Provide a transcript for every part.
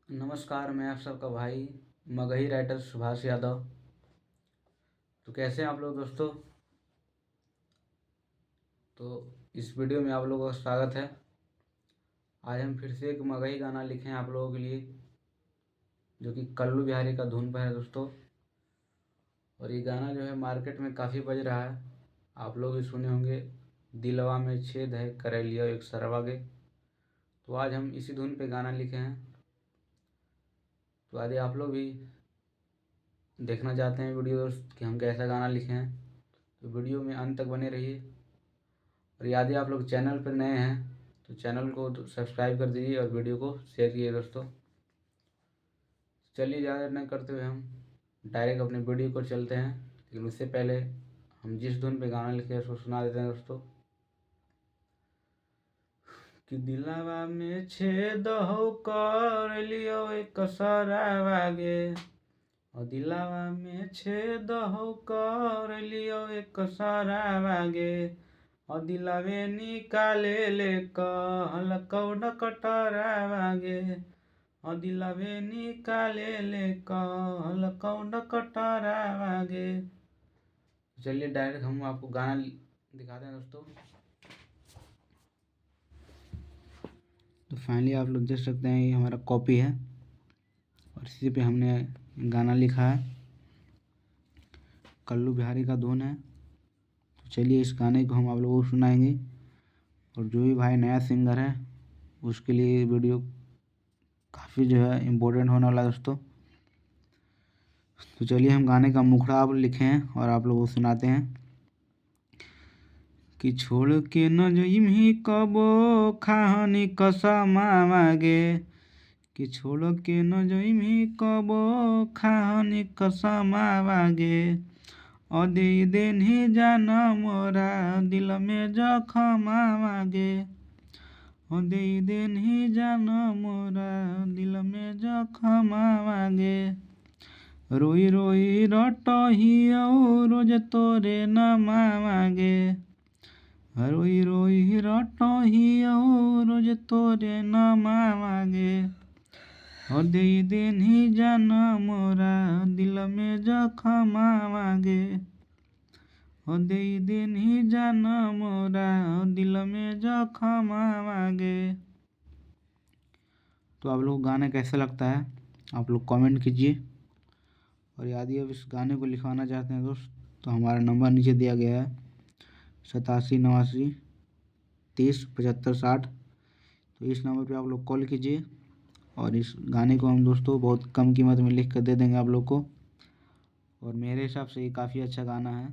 नमस्कार, मैं आप सबका भाई मगही राइटर सुभाष यादव। तो कैसे हैं आप लोग दोस्तों। तो इस वीडियो में आप लोगों का स्वागत है। आज हम फिर से एक मगही गाना लिखे हैं आप लोगों के लिए, जो कि कल्लू बिहारी का धुन पर है दोस्तों। और ये गाना जो है मार्केट में काफ़ी बज रहा है, आप लोग भी सुने होंगे। दिलवा में छेद है करे लियो एक सरवागे। तो आज हम इसी धुन पे गाना लिखे हैं। तो यदि आप लोग भी देखना चाहते हैं वीडियो दोस्त कि हम कैसा गाना लिखे हैं, तो वीडियो में अंत तक बने रहिए। और यदि आप लोग चैनल पर नए हैं तो चैनल को सब्सक्राइब कर दीजिए और वीडियो को शेयर कीजिए दोस्तों। चलिए ज़्यादा न करते हुए हम डायरेक्ट अपने वीडियो को चलते हैं, लेकिन उससे पहले हम जिस धुन पे गाना लिखे हैं उसको सुना देते हैं दोस्तों। कि दिलवा में छेद हो कर लियो एक सरावागे, और दिलवा में छेद हो कर लियो एक सरावागे, और दिलवे निकाले ले कहल कौन कटरावागे, और दिलवे निकाले ले कहल कौन कटरावागे। चलिए डायरेक्ट हम आपको गाना दिखाते हैं दोस्तों। तो फाइनली आप लोग देख सकते हैं ये हमारा कॉपी है और इसी पे हमने गाना लिखा है। कल्लू बिहारी का धुन है। तो चलिए इस गाने को हम आप लोगों को सुनाएंगे। और जो भी भाई नया सिंगर है उसके लिए वीडियो काफ़ी जो है इम्पोर्टेंट होने वाला है दोस्तों। तो चलिए हम गाने का मुखड़ा आप लिखे हैं और आप लोगों को सुनाते हैं। कि छोड़ के न जइमी कबो खानी कसमागे, कि छोड़ के न जइमी कबो खानी कसमागे, अदे देनी जाना मोरा दिल में जखमागे, अदे देनी जाना मोरा दिल में जखमागे, रोई रोई रटहियो रोज तोरे नमागे, रोई रोई रटहियो रोज तोरे नमागे, अदे देनी जाना मोरा दिल में जखमागे, अदे देनी जाना मोरा दिल में जखमागे। तो आप लोग गाना कैसा लगता है आप लोग कमेंट कीजिए। और यदि आप इस गाने को लिखवाना चाहते हैं दोस्त तो हमारा नंबर नीचे दिया गया है 8789307560। तो इस नंबर पे आप लोग कॉल कीजिए और इस गाने को हम दोस्तों बहुत कम कीमत में लिख कर दे देंगे आप लोग को। और मेरे हिसाब से ये काफ़ी अच्छा गाना है।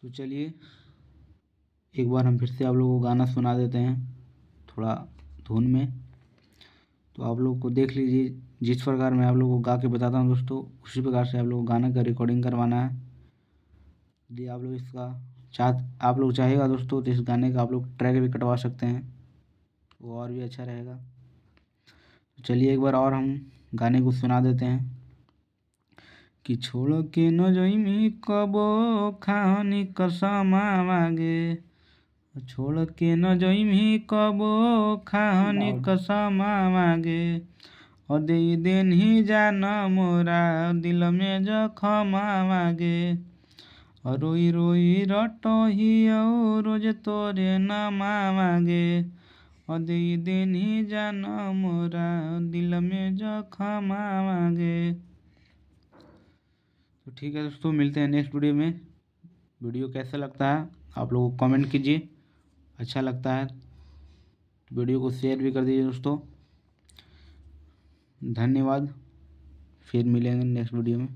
तो चलिए एक बार हम फिर से आप लोगों को गाना सुना देते हैं थोड़ा धुन में। तो आप लोग को देख लीजिए, जिस प्रकार मैं आप लोगों को गा के बताता हूँ दोस्तों उसी प्रकार से आप लोगों को गाने का रिकॉर्डिंग करवाना है। यदि आप लोग आप लोग चाहेगा दोस्तों तो इस गाने का आप लोग ट्रैक भी कटवा सकते हैं, वो और भी अच्छा रहेगा। तो चलिए एक बार और हम गाने को सुना देते हैं। कि छोड़ के न जइमी कबो खानी कसमागे, छोड़ के न जइमी कबो खानी कसमागे, अदे देनी जाना मोरा दिल में जखमागे, रोई रोई रटहियो रोज तोरे नमागे, अदे देनी जाना मोरा दिल में जखमागे। तो ठीक है दोस्तों, मिलते हैं नेक्स्ट वीडियो में। वीडियो कैसा लगता है आप लोगों को कमेंट कीजिए। अच्छा लगता है तो वीडियो को शेयर भी कर दीजिए दोस्तों। धन्यवाद। फिर मिलेंगे नेक्स्ट वीडियो में।